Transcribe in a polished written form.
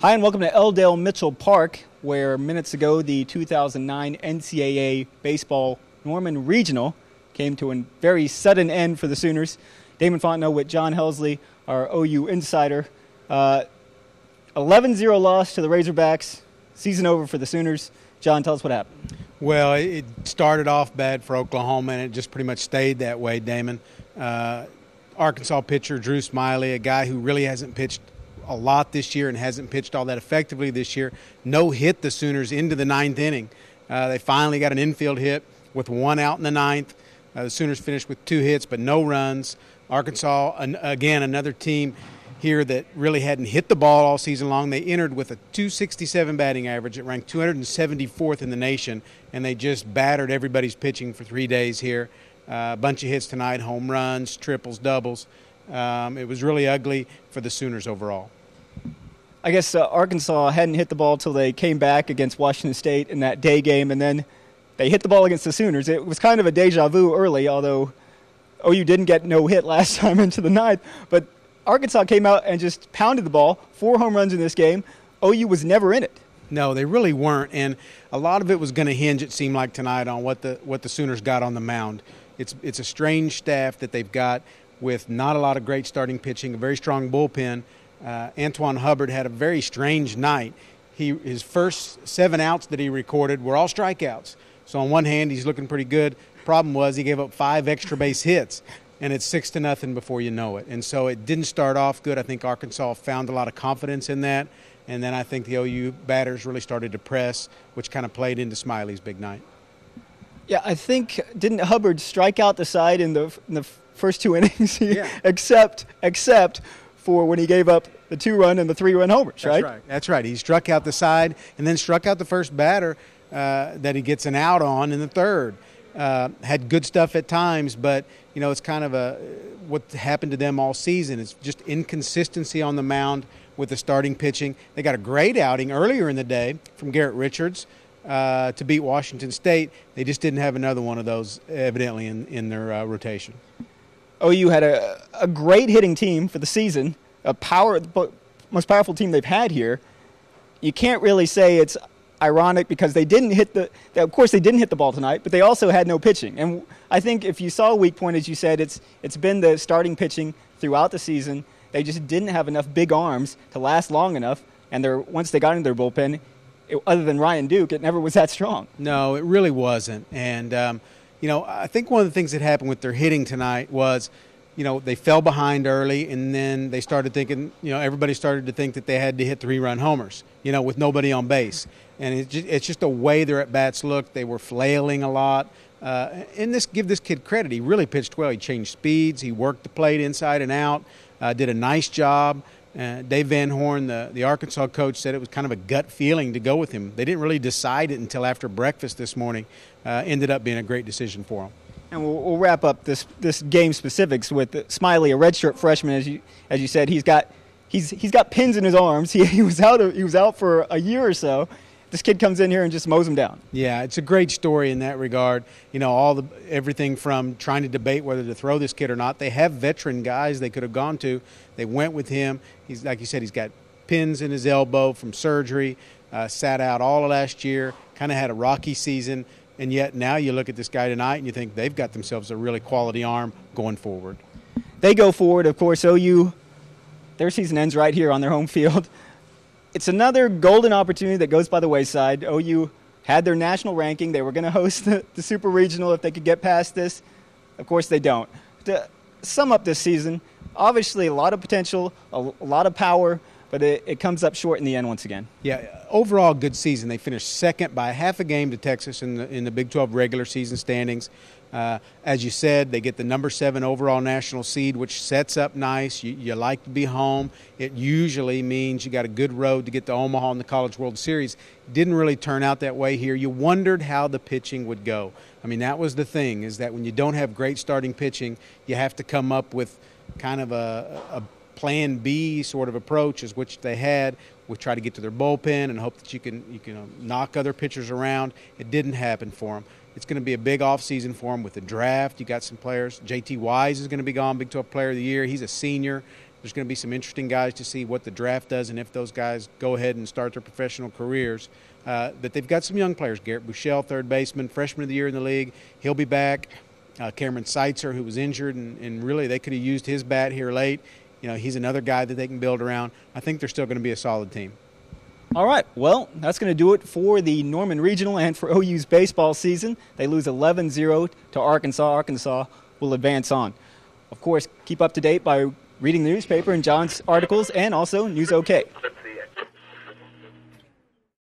Hi, and welcome to Elldale Mitchell Park, where minutes ago the 2009 NCAA Baseball Norman Regional came to a very sudden end for the Sooners. Damon Fontenot with John Helsley, our OU insider. 11-0 loss to the Razorbacks. Season over for the Sooners. John, tell us what happened. Well, it started off bad for Oklahoma, and it just pretty much stayed that way, Damon. Arkansas pitcher Drew Smiley, a guy who really hasn't pitched a lot this year and hasn't pitched all that effectively this year, no-hit the Sooners into the ninth inning. They finally got an infield hit with one out in the ninth. The Sooners finished with 2 hits but no runs. Arkansas, again, another team here that really hadn't hit the ball all season long. They entered with a .267 batting average. It ranked 274th in the nation, and they just battered everybody's pitching for 3 days here. A bunch of hits tonight, home runs, triples, doubles. It was really ugly for the Sooners overall. I guess Arkansas hadn't hit the ball until they came back against Washington State in that day game, and then they hit the ball against the Sooners. It was kind of a deja vu early, although OU didn't get no hit last time into the ninth. But Arkansas came out and just pounded the ball, 4 home runs in this game. OU was never in it. No, they really weren't, and a lot of it was going to hinge, it seemed like tonight, on what the Sooners got on the mound. It's a strange staff that they've got with not a lot of great starting pitching, a very strong bullpen. Antoine Hubbard had a very strange night. His first 7 outs that he recorded were all strikeouts. So on one hand, he's looking pretty good. Problem was he gave up 5 extra base hits, and it's 6-0 before you know it. And so it didn't start off good. I think Arkansas found a lot of confidence in that. And then I think the OU batters really started to press, which kind of played into Smiley's big night. Yeah, I think, didn't Hubbard strike out the side in the first 2 innings? Yeah. except for when he gave up the 2-run and the 3-run homers, right? That's right. He struck out the side and then struck out the first batter that he gets an out on in the third. Had good stuff at times, but, you know, it's kind of what happened to them all season. It's just inconsistency on the mound with the starting pitching. They got a great outing earlier in the day from Garrett Richards to beat Washington State. They just didn't have another one of those evidently in their rotation. OU had a great hitting team for the season, the most powerful team they've had here. You can't really say it's ironic because they didn't hit of course they didn't hit the ball tonight, but they also had no pitching. And I think if you saw a weak point, as you said, it's been the starting pitching throughout the season. They just didn't have enough big arms to last long enough, and once they got into their bullpen, other than Ryan Duke, it never was that strong. No, it really wasn't. And I think one of the things that happened with their hitting tonight was, they fell behind early, and then they started thinking, everybody started to think that they had to hit 3-run homers, with nobody on base. And it's just the way their at-bats looked. They were flailing a lot. And give this kid credit. He really pitched well. He changed speeds. He worked the plate inside and out, did a nice job. Dave Van Horn, the Arkansas coach, said it was kind of a gut feeling to go with him. They didn't really decide it until after breakfast this morning. Ended up being a great decision for them. And we'll wrap up this game specifics with Smiley, a redshirt freshman, as you said. He's got pins in his arms. He was out for a year or so. This kid comes in here and just mows him down. Yeah, it's a great story in that regard. Everything from trying to debate whether to throw this kid or not. They have veteran guys they could have gone to. They went with him. He's, like you said, he's got pins in his elbow from surgery. Sat out all of last year. Kind of had a rocky season. And yet now you look at this guy tonight and you think they've got themselves a really quality arm going forward. They go forward, of course. OU, their season ends right here on their home field. It's another golden opportunity that goes by the wayside. OU had their national ranking. They were going to host the Super Regional if they could get past this. Of course, they don't. To sum up this season, obviously a lot of potential, a lot of power, but it comes up short in the end once again. Yeah, overall good season. They finished second by half a game to Texas in the Big 12 regular season standings. As you said, they get the number 7 overall national seed, which sets up nice. You like to be home. It usually means you got a good road to get to Omaha in the College World Series. Didn't really turn out that way here. You wondered how the pitching would go. I mean, that was the thing, is that when you don't have great starting pitching, you have to come up with kind of a plan B sort of approach, is which they had. We try to get to their bullpen and hope that you can knock other pitchers around. It didn't happen for them. It's going to be a big offseason for them with the draft. You got some players. J.T. Wise is going to be gone, Big 12 Player of the Year. He's a senior. There's going to be some interesting guys to see what the draft does and if those guys go ahead and start their professional careers. But they've got some young players. Garrett Buechele, third baseman, freshman of the year in the league. He'll be back. Cameron Seitzer, who was injured, and really they could have used his bat here late. He's another guy that they can build around. I think they're still going to be a solid team. All right, well, that's going to do it for the Norman Regional and for OU's baseball season. They lose 11-0 to Arkansas. Arkansas will advance on. Of course, keep up to date by reading the newspaper and John's articles and also News OK.